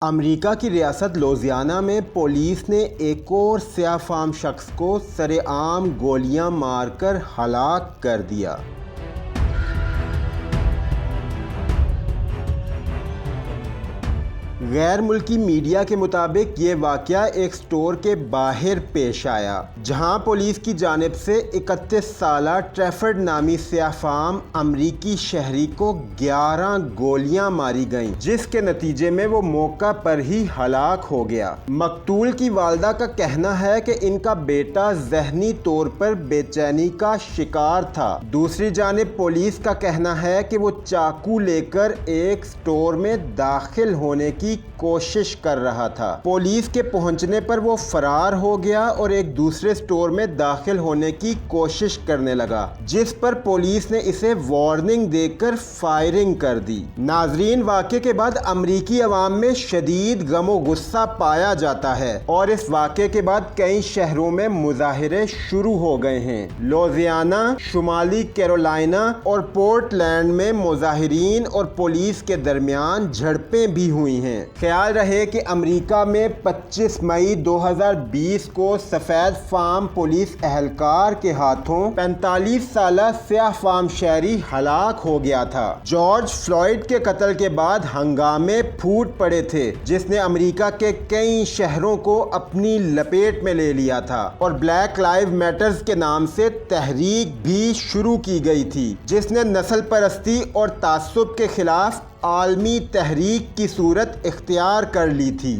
America की रियासत Louisiana में पुलिस ने एक और स्याह फाम शख्स को सरेआम गोलियां मारकर हलाक कर दिया। गैर मुल्की मीडिया के मुताबिक ये वाक़या एक स्टोर के बाहर पेश आया, जहां पुलिस की जानिब से 31 साला ट्रैफर्ड नामी स्याह फाम अमरीकी शहरी को 11 गोलियां मारी गईं, जिसके नतीजे में वो मौका पर ही हलाक हो गया। मकतूल की वालदा का कहना है कि इनका बेटा जहनी तौर पर बेचैनी का शिकार था। दूसरी जानिब पुलिस का कहना है कि वो चाकू लेकर एक स्टोर में दाखिल होने की कोशिश कर रहा था। पुलिस के पहुंचने पर वो फरार हो गया और एक दूसरे स्टोर में दाखिल होने की कोशिश करने लगा, जिस पर पुलिस ने इसे वार्निंग देकर फायरिंग कर दी। नाजरीन, वाक़े के बाद अमरीकी अवाम में शदीद गमो गुस्सा पाया जाता है और इस वाक़े के बाद कई शहरों में मुजाहिरे शुरू हो गए हैं। लुइसियाना, शुमाली कैरोलिना और पोर्टलैंड में मुजाहिरीन और पुलिस के दरमियान झड़पें भी हुई हैं। ख्याल रहे कि अमेरिका में 25 मई 2020 को सफ़ेद फाम पुलिस एहलकार के हाथों 45 साला स्याह फाम शहरी हलाक हो गया था। जॉर्ज फ्लॉयड के कत्ल के बाद हंगामे फूट पड़े थे, जिसने अमेरिका के कई शहरों को अपनी लपेट में ले लिया था और ब्लैक लाइव मैटर्स के नाम से तहरीक भी शुरू की गई थी, जिसने नस्ल परस्ती और तासुब के खिलाफ आलमी तहरीक की सूरत इख्तियार कर ली थी।